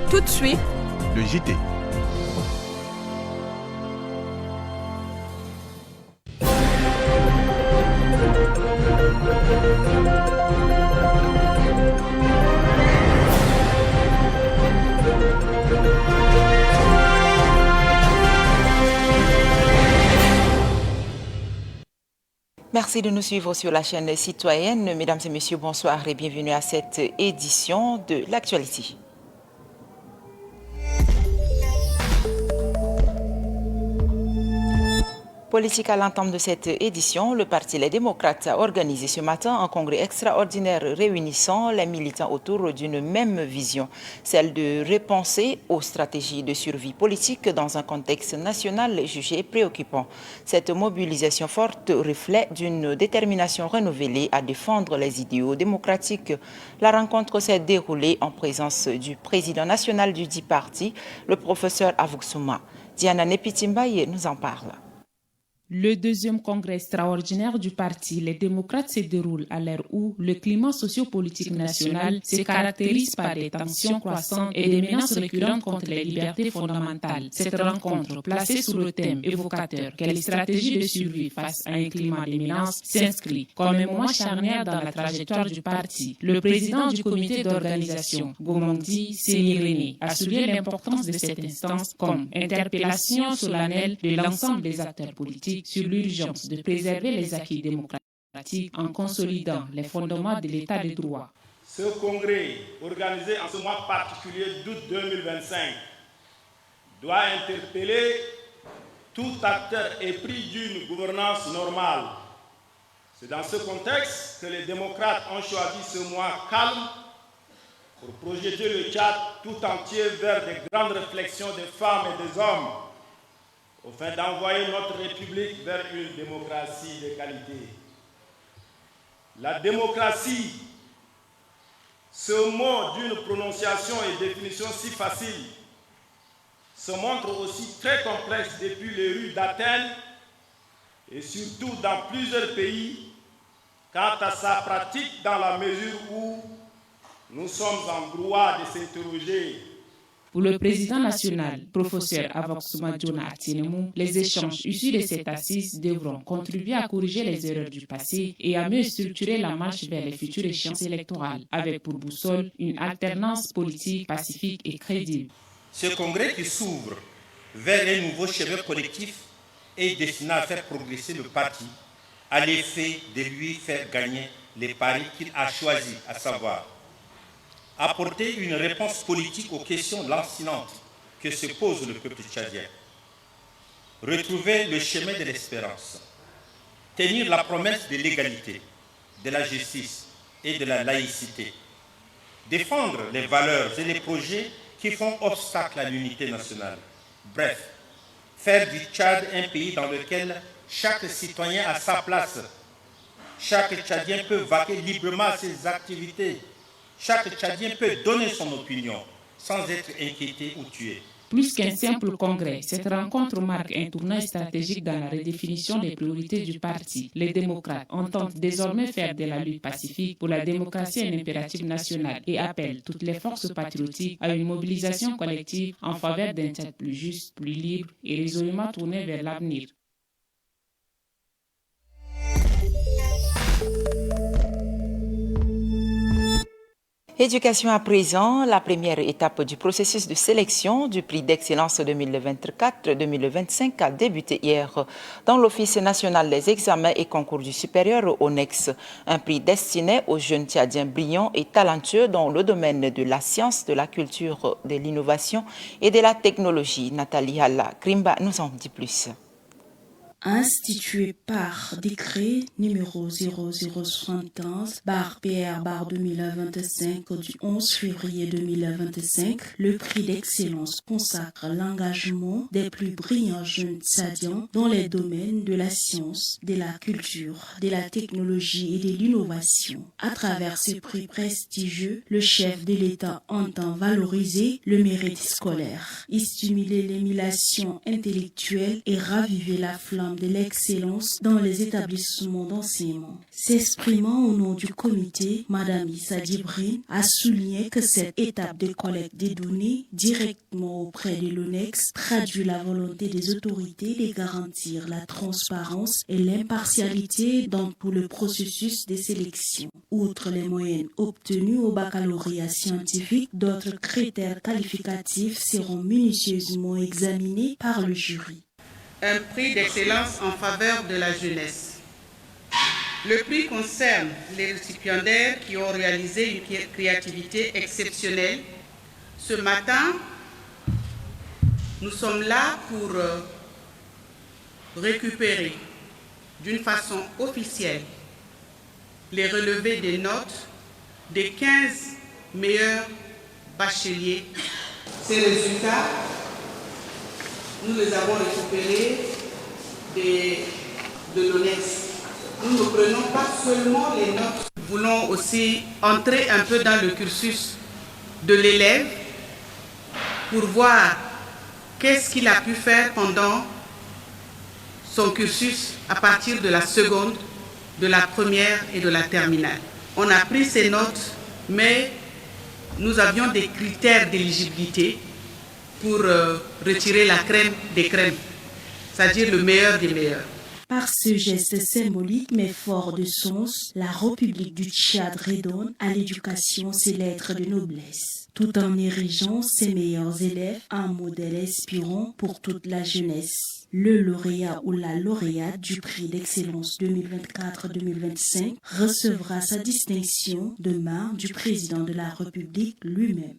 Tout de suite, le JT. Merci de nous suivre sur la chaîne citoyenne. Mesdames et messieurs, bonsoir et bienvenue à cette édition de l'actualité. Politique à l'entame de cette édition, le Parti Les Démocrates a organisé ce matin un congrès extraordinaire réunissant les militants autour d'une même vision, celle de repenser aux stratégies de survie politique dans un contexte national jugé préoccupant. Cette mobilisation forte reflète d'une détermination renouvelée à défendre les idéaux démocratiques. La rencontre s'est déroulée en présence du président national du dit parti, le professeur Avouxouma. Diana Nepitimbaye nous en parle. Le deuxième congrès extraordinaire du parti Les Démocrates se déroule à l'ère où le climat sociopolitique national se caractérise par des tensions croissantes et des menaces récurrentes contre les libertés fondamentales. Cette rencontre, placée sous le thème évocateur « Quelle stratégie de survie face à un climat de menaces » s'inscrit comme un moment charnière dans la trajectoire du parti. Le président du comité d'organisation, Gomangdi Sénirene, a souligné l'importance de cette instance comme interpellation solennelle de l'ensemble des acteurs politiques sur l'urgence de préserver les acquis démocratiques en consolidant les fondements de l'état de droit. Ce congrès, organisé en ce mois particulier d'août 2025, doit interpeller tout acteur épris d'une gouvernance normale. C'est dans ce contexte que les démocrates ont choisi ce mois calme pour projeter le Tchad tout entier vers des grandes réflexions des femmes et des hommes, afin d'envoyer notre République vers une démocratie de qualité. La démocratie, ce mot d'une prononciation et définition si facile, se montre aussi très complexe depuis les rues d'Athènes et surtout dans plusieurs pays quant à sa pratique dans la mesure où nous sommes en droit de s'interroger. Pour le président national, professeur Avouxouma Djona Atienemu, les échanges issus de cette assise devront contribuer à corriger les erreurs du passé et à mieux structurer la marche vers les futures échéances électorales, avec pour boussole une alternance politique pacifique et crédible. Ce congrès qui s'ouvre vers un nouveau chemin collectif est destiné à faire progresser le parti à l'effet de lui faire gagner les paris qu'il a choisis, à savoir apporter une réponse politique aux questions lancinantes que se pose le peuple tchadien, retrouver le chemin de l'espérance, tenir la promesse de l'égalité, de la justice et de la laïcité, défendre les valeurs et les projets qui font obstacle à l'unité nationale. Bref, faire du Tchad un pays dans lequel chaque citoyen a sa place. Chaque Tchadien peut vaquer librement à ses activités. Chaque Tchadien peut donner son opinion sans être inquiété ou tué. Plus qu'un simple congrès, cette rencontre marque un tournant stratégique dans la redéfinition des priorités du parti. Les démocrates entendent désormais faire de la lutte pacifique pour la démocratie un impératif national et appellent toutes les forces patriotiques à une mobilisation collective en faveur d'un Tchad plus juste, plus libre et résolument tourné vers l'avenir. Éducation à présent, la première étape du processus de sélection du prix d'excellence 2024-2025 a débuté hier dans l'Office national des examens et concours du supérieur ONEX, un prix destiné aux jeunes Tchadiens brillants et talentueux dans le domaine de la science, de la culture, de l'innovation et de la technologie. Nathalie Halla Krimba nous en dit plus. Institué par décret numéro 0071/PR/2025 du 11 février 2025, le prix d'excellence consacre l'engagement des plus brillants jeunes Tchadiens dans les domaines de la science, de la culture, de la technologie et de l'innovation. À travers ce prix prestigieux, le chef de l'État entend valoriser le mérite scolaire, y stimuler l'émulation intellectuelle et raviver la flamme terme de l'excellence dans les établissements d'enseignement. S'exprimant au nom du comité, Mme Issa Djibril a souligné que cette étape de collecte des données directement auprès de l'ONEX traduit la volonté des autorités de garantir la transparence et l'impartialité dans tout le processus de sélection. Outre les moyennes obtenues au baccalauréat scientifique, d'autres critères qualificatifs seront minutieusement examinés par le jury. Un prix d'excellence en faveur de la jeunesse. Le prix concerne les récipiendaires qui ont réalisé une créativité exceptionnelle. Ce matin, nous sommes là pour récupérer d'une façon officielle les relevés des notes des 15 meilleurs bacheliers. Ces résultats, nous les avons récupérés de l'ONEX. Nous ne prenons pas seulement les notes. Nous voulons aussi entrer un peu dans le cursus de l'élève pour voir qu'est-ce qu'il a pu faire pendant son cursus à partir de la seconde, de la première et de la terminale. On a pris ces notes, mais nous avions des critères d'éligibilité pour retirer la crème des crèmes, c'est-à-dire le meilleur des meilleurs. Par ce geste symbolique mais fort de sens, la République du Tchad redonne à l'éducation ses lettres de noblesse, tout en érigeant ses meilleurs élèves en modèle inspirant pour toute la jeunesse. Le lauréat ou la lauréate du prix d'excellence 2024-2025 recevra sa distinction de main du président de la République lui-même.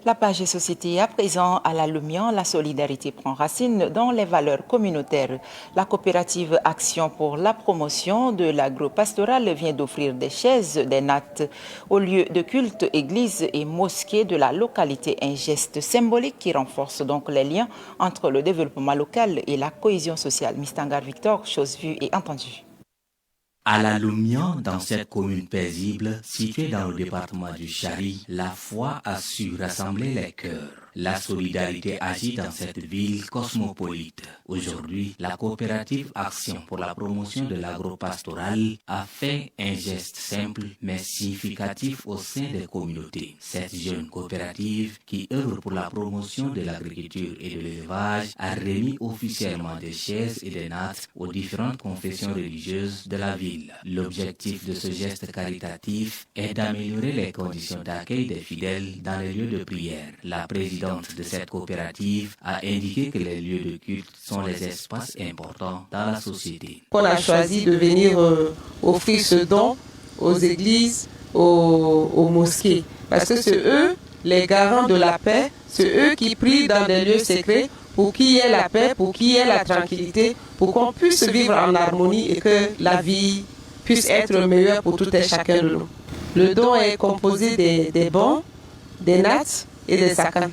La page société à présent à la Lumière, la solidarité prend racine dans les valeurs communautaires. La coopérative Action pour la promotion de l'agro-pastoral vient d'offrir des chaises, des nattes aux lieux de culte, églises et mosquées de la localité. Un geste symbolique qui renforce donc les liens entre le développement local et la cohésion sociale. Mistangar Victor, chose vue et entendue. À la Lumière, dans cette commune paisible, située dans le département du Chari, la foi a su rassembler les cœurs. La solidarité agit dans cette ville cosmopolite. Aujourd'hui, la coopérative Action pour la promotion de l'agro-pastoral a fait un geste simple mais significatif au sein des communautés. Cette jeune coopérative qui œuvre pour la promotion de l'agriculture et de l'élevage a remis officiellement des chaises et des nattes aux différentes confessions religieuses de la ville. L'objectif de ce geste caritatif est d'améliorer les conditions d'accueil des fidèles dans les lieux de prière. La présidente de cette coopérative a indiqué que les lieux de culte sont les espaces importants dans la société. On a choisi de venir offrir ce don aux églises, aux mosquées, parce que c'est eux les garants de la paix, c'est eux qui prient dans des lieux secrets pour qu'il y ait la paix, pour qu'il y ait la tranquillité, pour qu'on puisse vivre en harmonie et que la vie puisse être meilleure pour tout et chacun de nous. Le don est composé des bons, des nattes et des sakans.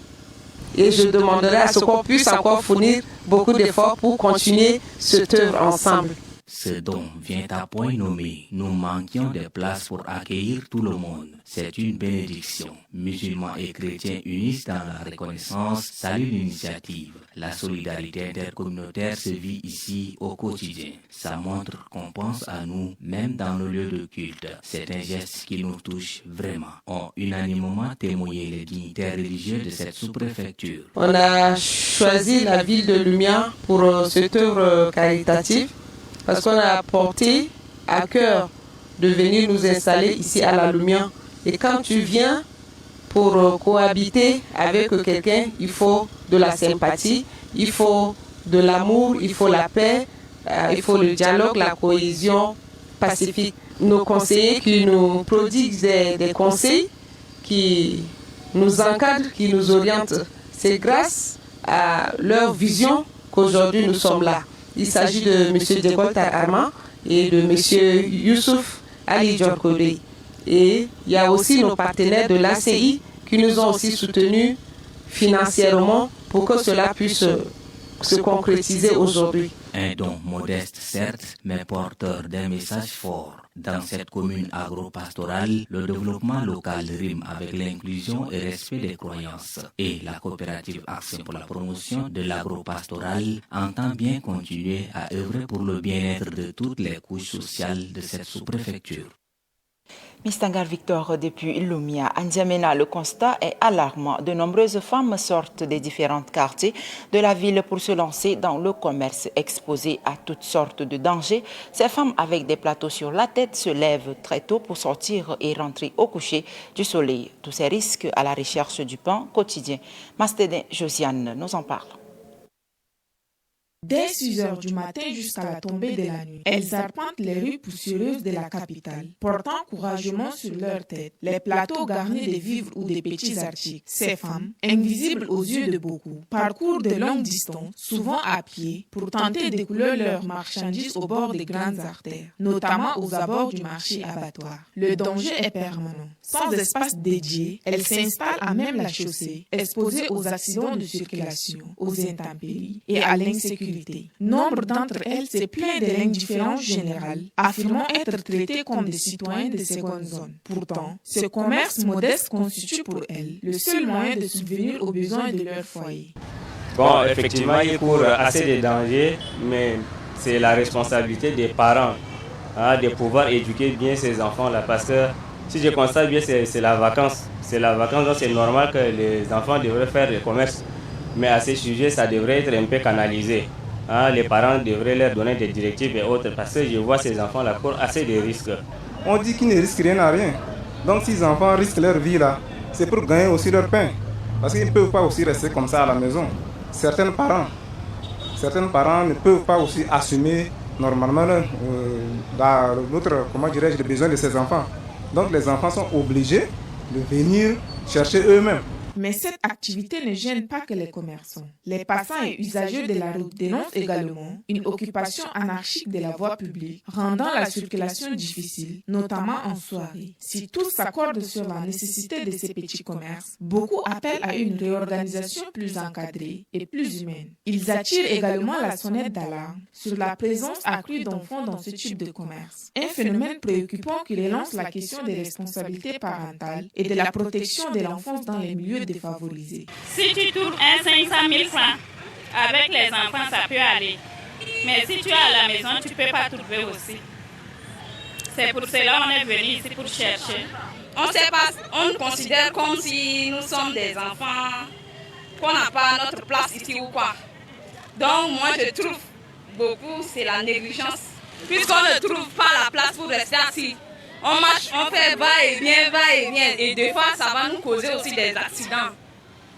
Et je demanderai à ce qu'on puisse encore fournir beaucoup d'efforts pour continuer cette œuvre ensemble. Ce don vient à point nommé. Nous manquions de places pour accueillir tout le monde. C'est une bénédiction. Musulmans et chrétiens unis dans la reconnaissance saluent l'initiative. La solidarité intercommunautaire se vit ici au quotidien. Ça montre qu'on pense à nous, même dans nos lieux de culte. C'est un geste qui nous touche vraiment. Ont unanimement témoigné les dignitaires religieux de cette sous-préfecture. On a choisi la ville de Lumière pour cette œuvre caritative parce qu'on a porté à cœur de venir nous installer ici à la Lumière. Et quand tu viens pour cohabiter avec quelqu'un, il faut de la sympathie, il faut de l'amour, il faut la paix, il faut le dialogue, la cohésion pacifique. Nos conseillers qui nous prodiguent des conseils, qui nous encadrent, qui nous orientent, c'est grâce à leur vision qu'aujourd'hui nous sommes là. Il s'agit de M. Djekol Arma et de M. Youssouf Ali Djorkodé. Et il y a aussi nos partenaires de l'ACI qui nous ont aussi soutenus financièrement pour que cela puisse se concrétiser aujourd'hui. Un don modeste certes, mais porteur d'un message fort. Dans cette commune agro-pastorale, le développement local rime avec l'inclusion et respect des croyances. Et la coopérative Action pour la promotion de l'agro-pastoral entend bien continuer à œuvrer pour le bien-être de toutes les couches sociales de cette sous-préfecture. Mistangar Victor depuis Lumia. À N'Djamena, le constat est alarmant. De nombreuses femmes sortent des différents quartiers de la ville pour se lancer dans le commerce. Exposées à toutes sortes de dangers, ces femmes avec des plateaux sur la tête se lèvent très tôt pour sortir et rentrer au coucher du soleil. Tous ces risques à la recherche du pain quotidien. Mastédin Josiane nous en parle. Dès 6 heures du matin jusqu'à la tombée de la nuit, elles arpentent les rues poussiéreuses de la capitale, portant courageusement sur leur tête les plateaux garnis de vivres ou de petits articles. Ces femmes, invisibles aux yeux de beaucoup, parcourent de longues distances, souvent à pied, pour tenter d'écouler leurs marchandises au bord des grandes artères, notamment aux abords du marché abattoir. Le danger est permanent. Sans espace dédié, elles s'installent à même la chaussée, exposées aux accidents de circulation, aux intempéries et à l'insécurité. Nombre d'entre elles se plaignent de l'indifférence générale, affirmant être traitées comme des citoyens de seconde zone. Pourtant, ce commerce modeste constitue pour elles le seul moyen de subvenir aux besoins de leur foyer. Bon, effectivement, il court assez de dangers, mais c'est la responsabilité des parents de pouvoir éduquer bien ces enfants-là. Parce que si je constate bien, c'est la vacance. C'est la vacance, donc c'est normal que les enfants devraient faire le commerce. Mais à ce sujet, ça devrait être un peu canalisé. Les parents devraient leur donner des directives et autres parce que je vois ces enfants-là courent assez de risques. On dit qu'ils ne risquent rien à rien. Donc si les enfants risquent leur vie là, c'est pour gagner aussi leur pain. Parce qu'ils ne peuvent pas aussi rester comme ça à la maison. Certains parents ne peuvent pas aussi assumer normalement les besoins de ces enfants. Donc les enfants sont obligés de venir chercher eux-mêmes. Mais cette activité ne gêne pas que les commerçants. Les passants et usagers de la route dénoncent également une occupation anarchique de la voie publique, rendant la circulation difficile, notamment en soirée. Si tous s'accordent sur la nécessité de ces petits commerces, beaucoup appellent à une réorganisation plus encadrée et plus humaine. Ils attirent également la sonnette d'alarme sur la présence accrue d'enfants dans ce type de commerce. Un phénomène préoccupant qui relance la question des responsabilités parentales et de la protection de l'enfance dans les milieux défavorisés. Si tu trouves un 500 000 francs, avec les enfants, ça peut aller. Mais si tu es à la maison, tu ne peux pas trouver aussi. C'est pour cela qu'on est venu ici pour chercher. On ne sait pas, on nous considère comme si nous sommes des enfants, qu'on n'a pas notre place ici ou quoi. Donc moi je trouve beaucoup, c'est la négligence. Puisqu'on ne trouve pas la place pour rester assis. On marche, on fait va-et-vient. Et des fois, ça va nous causer aussi des accidents.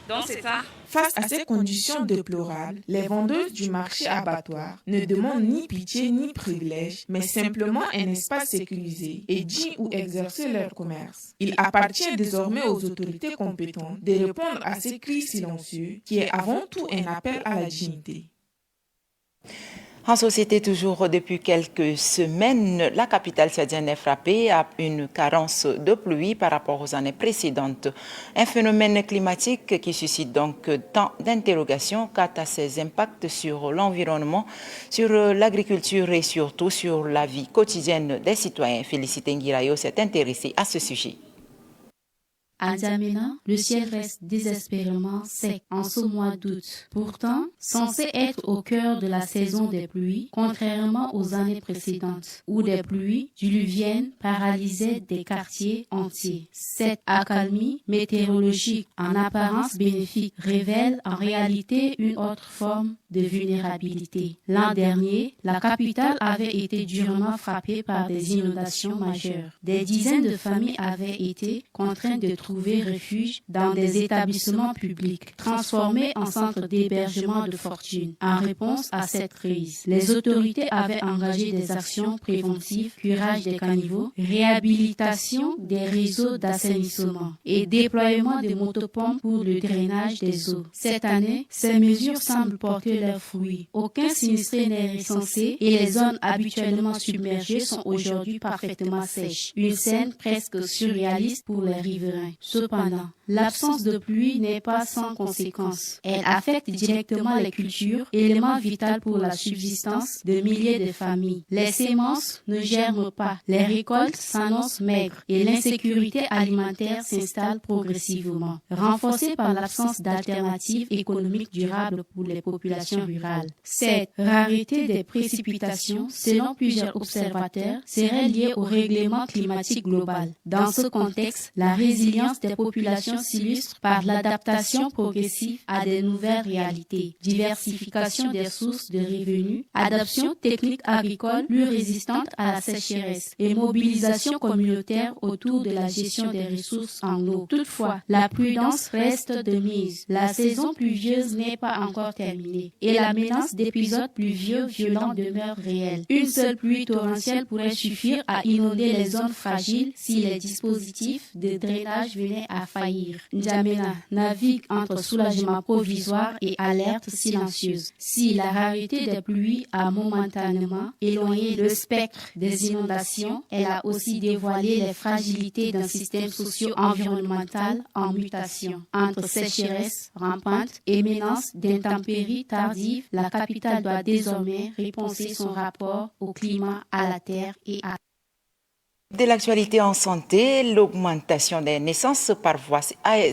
Donc, c'est ça. Face à ces conditions déplorables, les vendeuses du marché abattoir ne demandent ni pitié ni privilège, mais simplement un espace sécurisé et digne où exercer leur commerce. Il appartient désormais aux autorités compétentes de répondre à ces cris silencieux qui est avant tout un appel à la dignité. En société, toujours depuis quelques semaines, la capitale tchadienne est frappée à une carence de pluie par rapport aux années précédentes. Un phénomène climatique qui suscite donc tant d'interrogations quant à ses impacts sur l'environnement, sur l'agriculture et surtout sur la vie quotidienne des citoyens. Félicité Nguirayo s'est intéressée à ce sujet. À N'Djamena, le ciel reste désespérément sec en ce mois d'août. Pourtant, censé être au cœur de la saison des pluies, contrairement aux années précédentes, où des pluies diluviennes paralysaient des quartiers entiers. Cette accalmie météorologique en apparence bénéfique révèle en réalité une autre forme de vulnérabilité. L'an dernier, la capitale avait été durement frappée par des inondations majeures. Des dizaines de familles avaient été contraintes de trouver refuge dans des établissements publics, transformés en centres d'hébergement de fortune. En réponse à cette crise, les autorités avaient engagé des actions préventives, curage des caniveaux, réhabilitation des réseaux d'assainissement et déploiement de motopompes pour le drainage des eaux. Cette année, ces mesures semblent porter leurs fruits. Aucun sinistré n'est recensé et les zones habituellement submergées sont aujourd'hui parfaitement sèches. Une scène presque surréaliste pour les riverains. Cependant, l'absence de pluie n'est pas sans conséquences. Elle affecte directement les cultures, élément vital pour la subsistance de milliers de familles. Les semences ne germent pas, les récoltes s'annoncent maigres et l'insécurité alimentaire s'installe progressivement, renforcée par l'absence d'alternatives économiques durables pour les populations rurales. Cette rareté des précipitations, selon plusieurs observateurs, serait liée au règlement climatique global. Dans ce contexte, la résilience des populations s'illustre par l'adaptation progressive à des nouvelles réalités, diversification des sources de revenus, adoption technique agricole plus résistante à la sécheresse et mobilisation communautaire autour de la gestion des ressources en eau. Toutefois, la prudence reste de mise. La saison pluvieuse n'est pas encore terminée et la menace d'épisodes pluvieux violents demeure réelle. Une seule pluie torrentielle pourrait suffire à inonder les zones fragiles si les dispositifs de drainage venaient à faillir. N'Djamena navigue entre soulagement provisoire et alerte silencieuse. Si la rareté des pluies a momentanément éloigné le spectre des inondations, elle a aussi dévoilé les fragilités d'un système socio-environnemental en mutation. Entre sécheresse rampante et menace d'intempéries tardives, la capitale doit désormais repenser son rapport au climat, à la terre et à... De l'actualité en santé, l'augmentation des naissances par voie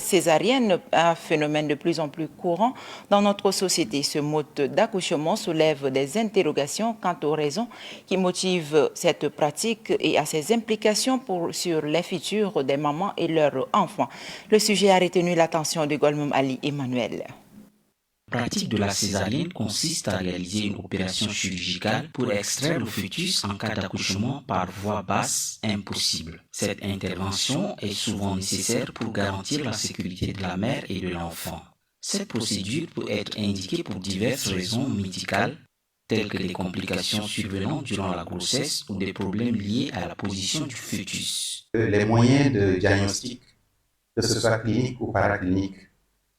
césarienne, un phénomène de plus en plus courant dans notre société. Ce mode d'accouchement soulève des interrogations quant aux raisons qui motivent cette pratique et à ses implications sur les futurs des mamans et leurs enfants. Le sujet a retenu l'attention de Golmum Ali Emmanuel. La pratique de la césarienne consiste à réaliser une opération chirurgicale pour extraire le fœtus en cas d'accouchement par voie basse impossible. Cette intervention est souvent nécessaire pour garantir la sécurité de la mère et de l'enfant. Cette procédure peut être indiquée pour diverses raisons médicales, telles que des complications survenant durant la grossesse ou des problèmes liés à la position du fœtus. Les moyens de diagnostic, que ce soit clinique ou paraclinique,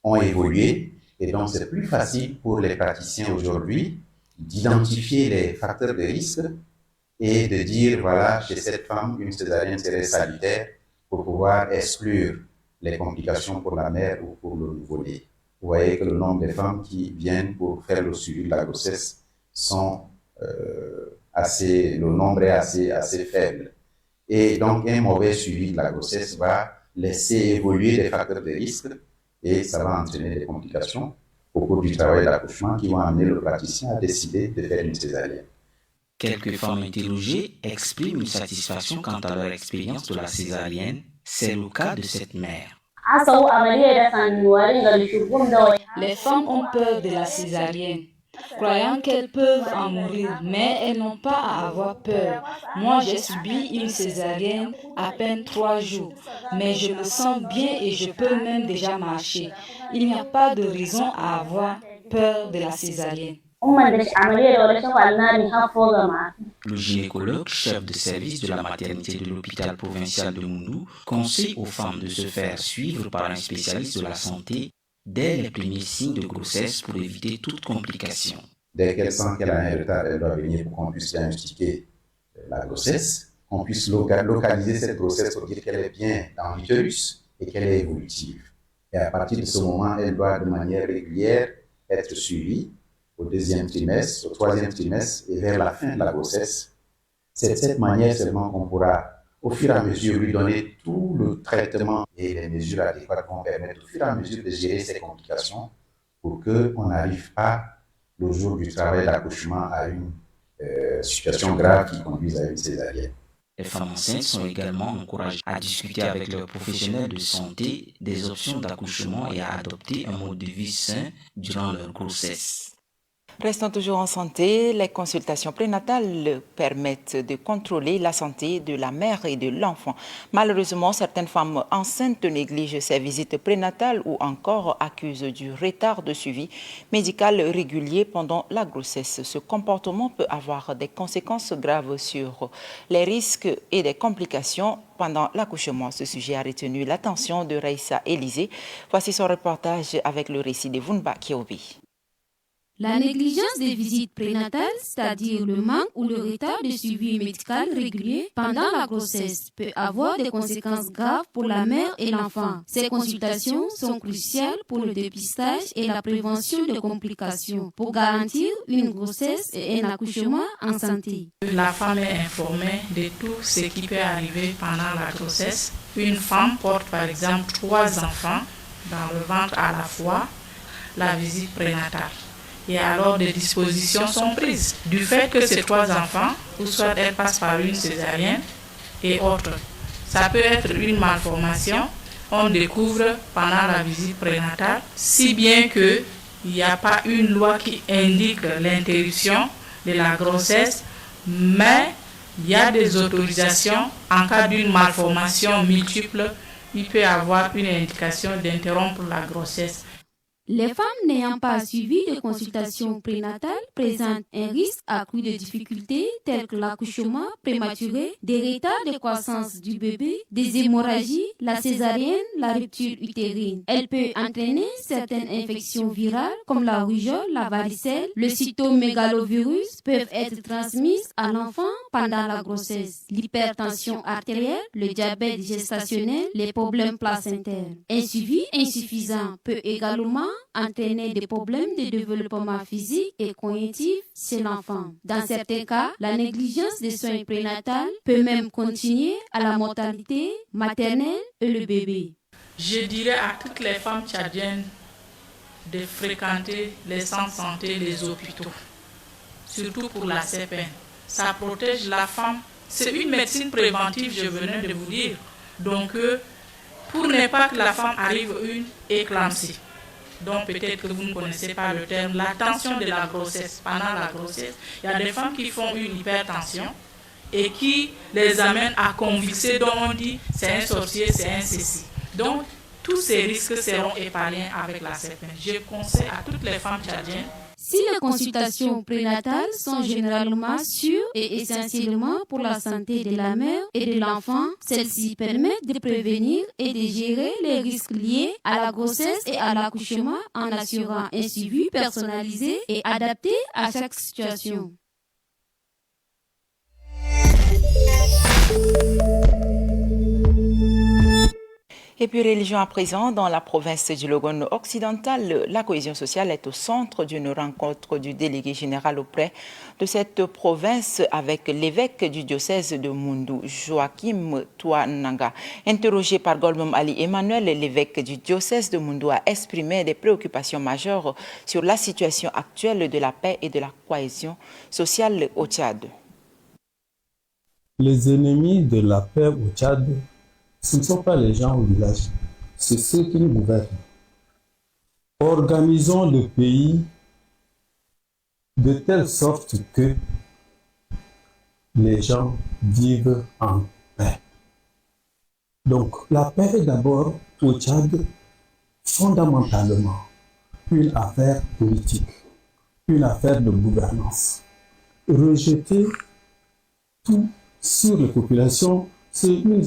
ont évolué. Et donc, c'est plus facile pour les praticiens aujourd'hui d'identifier les facteurs de risque et de dire, voilà, chez cette femme, une césarienne serait salutaire pour pouvoir exclure les complications pour la mère ou pour le nouveau-né. Vous voyez que le nombre de femmes qui viennent pour faire le suivi de la grossesse le nombre est assez faible. Et donc, un mauvais suivi de la grossesse va laisser évoluer les facteurs de risque et ça va entraîner des complications au cours du travail d'accouchement qui vont amener le praticien à décider de faire une césarienne. Quelques femmes interrogées expriment une satisfaction quant à leur expérience de la césarienne. C'est le cas de cette mère. Les femmes ont peur de la césarienne, croyant qu'elles peuvent en mourir, mais elles n'ont pas à avoir peur. Moi, j'ai subi une césarienne à peine 3 jours, mais je me sens bien et je peux même déjà marcher. Il n'y a pas de raison à avoir peur de la césarienne. Le gynécologue, chef de service de la maternité de l'hôpital provincial de Moundou, conseille aux femmes de se faire suivre par un spécialiste de la santé dès les premiers signes de grossesse pour éviter toute complication. Dès qu'elle sent qu'elle a un retard, elle doit venir pour qu'on puisse diagnostiquer la grossesse, qu'on puisse localiser cette grossesse pour dire qu'elle est bien dans l'utérus et qu'elle est évolutive. Et à partir de ce moment, elle doit de manière régulière être suivie au 2e trimestre, au 3e trimestre et vers la fin de la grossesse. C'est de cette manière seulement qu'on pourra, au fur et à mesure, lui donner tout le traitement et les mesures adéquates qui vont permettre au fur et à mesure de gérer ces complications pour qu'on n'arrive pas, le jour du travail d'accouchement, à une situation grave qui conduise à une césarienne. Les femmes enceintes sont également encouragées à discuter avec leurs professionnels de santé des options d'accouchement et à adopter un mode de vie sain durant leur grossesse. Restons toujours en santé. Les consultations prénatales permettent de contrôler la santé de la mère et de l'enfant. Malheureusement, certaines femmes enceintes négligent ces visites prénatales ou encore accusent du retard de suivi médical régulier pendant la grossesse. Ce comportement peut avoir des conséquences graves sur les risques et des complications pendant l'accouchement. Ce sujet a retenu l'attention de Raissa Élisée. Voici son reportage avec le récit de Vunba Kiobi. La négligence des visites prénatales, c'est-à-dire le manque ou le retard de suivi médical régulier pendant la grossesse, peut avoir des conséquences graves pour la mère et l'enfant. Ces consultations sont cruciales pour le dépistage et la prévention de complications pour garantir une grossesse et un accouchement en santé. La femme est informée de tout ce qui peut arriver pendant la grossesse. Une femme porte par exemple 3 enfants dans le ventre à la fois, la visite prénatale. Et alors des dispositions sont prises. Du fait que ces 3 enfants, ou soit elles passent par une césarienne et autres. Ça peut être une malformation, on découvre pendant la visite prénatale, si bien qu'il n'y a pas une loi qui indique l'interruption de la grossesse, mais il y a des autorisations en cas d'une malformation multiple, il peut y avoir une indication d'interrompre la grossesse. Les femmes n'ayant pas suivi de consultation prénatale présentent un risque accru de difficultés telles que l'accouchement prématuré, des retards de croissance du bébé, des hémorragies, la césarienne, la rupture utérine. Elle peut entraîner certaines infections virales comme la rougeole, la varicelle, le cytomégalovirus peuvent être transmises à l'enfant pendant la grossesse. L'hypertension artérielle, le diabète gestationnel, les problèmes placentaires. Un suivi insuffisant peut également entraîner des problèmes de développement physique et cognitif chez l'enfant. Dans certains cas, la négligence des soins prénatales peut même continuer à la mortalité maternelle et le bébé. Je dirais à toutes les femmes tchadiennes de fréquenter les centres de santé, les hôpitaux, surtout pour la CPN. Ça protège la femme. C'est une médecine préventive, je venais de vous dire. Donc, pour ne pas que la femme arrive une éclampsie. Donc peut-être que vous ne connaissez pas le terme, la tension de la grossesse. Pendant la grossesse, il y a des femmes qui font une hypertension et qui les amènent à convulser, dont on dit c'est un sorcier, c'est un ceci. Donc tous ces risques seront épargnés avec la CPN. Je conseille à toutes les femmes tchadiennes. Si les consultations prénatales sont généralement sûres et essentiellement pour la santé de la mère et de l'enfant, celles-ci permettent de prévenir et de gérer les risques liés à la grossesse et à l'accouchement en assurant un suivi personnalisé et adapté à chaque situation. Et puis religion à présent, dans la province du Logone occidental, la cohésion sociale est au centre d'une rencontre du délégué général auprès de cette province avec l'évêque du diocèse de Moundou, Joachim Touananga. Interrogé par Golbem Ali Emmanuel, l'évêque du diocèse de Moundou a exprimé des préoccupations majeures sur la situation actuelle de la paix et de la cohésion sociale au Tchad. Les ennemis de la paix au Tchad, ce ne sont pas les gens au village, c'est ceux qui nous gouvernent. Organisons le pays de telle sorte que les gens vivent en paix. Donc la paix est d'abord au Tchad fondamentalement une affaire politique, une affaire de gouvernance. Rejeter tout sur les populations, c'est une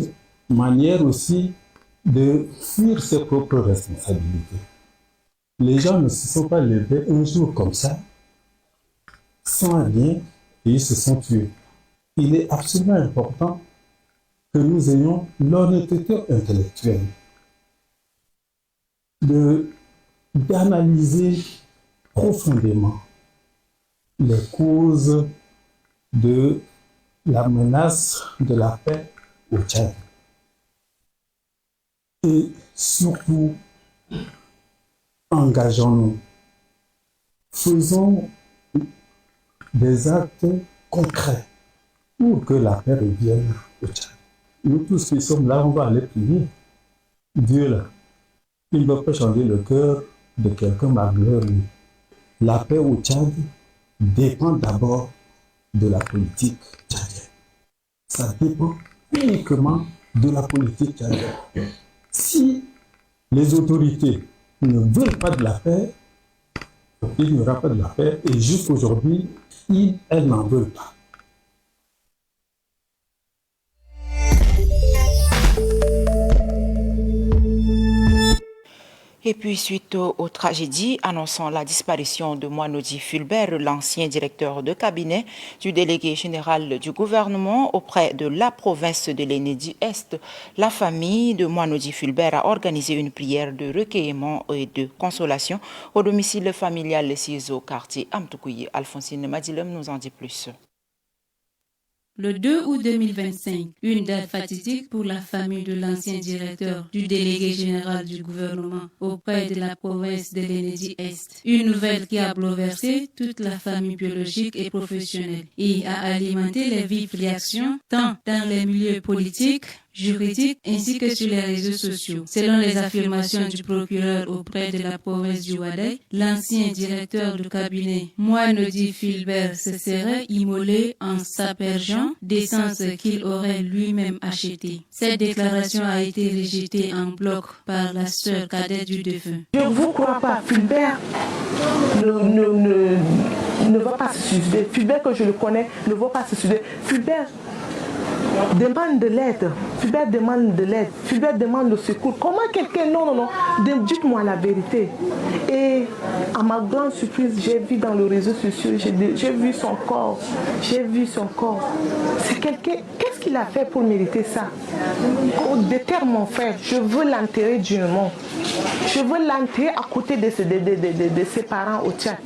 manière aussi de fuir ses propres responsabilités. Les gens ne se sont pas levés un jour comme ça, sans rien, et ils se sont tués. Il est absolument important que nous ayons l'honnêteté intellectuelle d'analyser profondément les causes de la menace de la paix au Tchad. Et surtout, engageons-nous, faisons des actes concrets pour que la paix revienne au Tchad. Nous tous qui sommes là, on va aller prier. Dieu là, il ne va pas changer le cœur de quelqu'un malgré lui. La paix au Tchad dépend d'abord de la politique tchadienne. Ça dépend uniquement de la politique tchadienne. Si les autorités ne veulent pas de la paix, il n'y aura pas de la paix et jusqu'aujourd'hui, elles n'en veulent pas. Et puis, suite aux tragédies annonçant la disparition de Moinodi Fulbert, l'ancien directeur de cabinet du délégué général du gouvernement auprès de la province de l'Enedi-Est, la famille de Moinodi Fulbert a organisé une prière de recueillement et de consolation au domicile familial au quartier Amtoukoui. Alphonsine Madilem nous en dit plus. Le 2 août 2025, une date fatidique pour la famille de l'ancien directeur du délégué général du gouvernement auprès de la province de l'Enedi-Est. Une nouvelle qui a bouleversé toute la famille biologique et professionnelle et a alimenté les vives réactions tant dans les milieux politiques, juridiques ainsi que sur les réseaux sociaux. Selon les affirmations du procureur auprès de la province du Ouaddaï, l'ancien directeur de cabinet Moinodi Fulbert se serait immolé en s'aspergeant d'essence qu'il aurait lui-même achetée. Cette déclaration a été rejetée en bloc par la sœur cadette du défunt. Je ne vous crois pas, Fulbert ne va pas se suicider. Fulbert, que je le connais, ne va pas se suicider. Fulbert demande de l'aide. Fulbert demande de l'aide. Fulbert demande le secours. Comment quelqu'un... Non. Dites-moi la vérité. Et à ma grande surprise, j'ai vu dans les réseaux sociaux, j'ai vu son corps. J'ai vu son corps. C'est quelqu'un... Qu'est-ce qu'il a fait pour mériter ça? Des terres, mon frère, je veux l'enterrer dignement. Je veux l'enterrer à côté de ses parents au Tchad.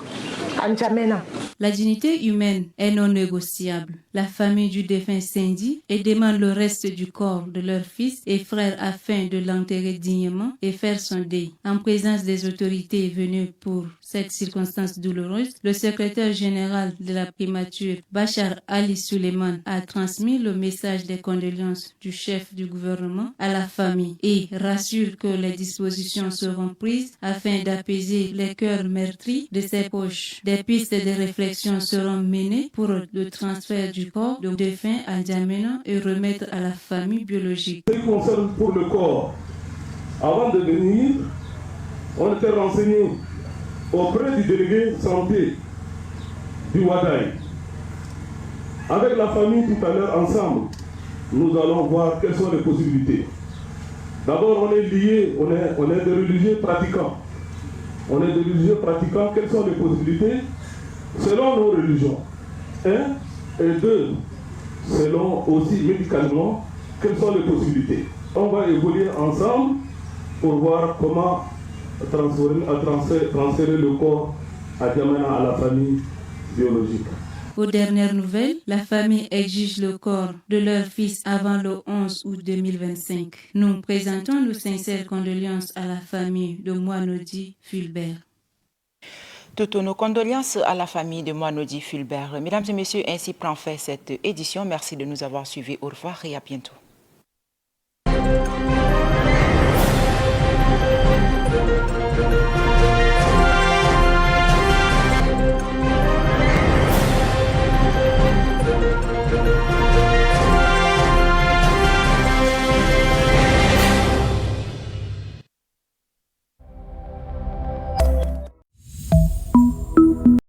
La dignité humaine est non négociable. La famille du défunt s'indie et demande le reste du corps de leur fils et frère afin de l'enterrer dignement et faire son deuil. En présence des autorités venues pour cette circonstance douloureuse, le secrétaire général de la primature, Bachar Ali Suleiman, a transmis le message des condoléances du chef du gouvernement à la famille et rassure que les dispositions seront prises afin d'apaiser les cœurs meurtris de ses proches. Des pistes de réflexion seront menées pour le transfert du corps de défunt à N'Djamena et remettre à la famille biologique. Ce qui concerne pour le corps, avant de venir, on était renseigné auprès du délégué santé du Ouaddaï. Avec la famille tout à l'heure ensemble, nous allons voir quelles sont les possibilités. D'abord, on est liés, on est des religieux pratiquants. On est des religieux pratiquants, quelles sont les possibilités selon nos religions? 1 et 2, selon aussi médicalement, quelles sont les possibilités? On va évoluer ensemble pour voir comment transférer le corps à N'Djamena, à la famille biologique. Aux dernières nouvelles, la famille exige le corps de leur fils avant le 11 août 2025. Nous présentons nos sincères condoléances à la famille de Moinodi Fulbert. Toutes nos condoléances à la famille de Moinodi Fulbert. Mesdames et messieurs, ainsi prend fin cette édition. Merci de nous avoir suivis. Au revoir et à bientôt.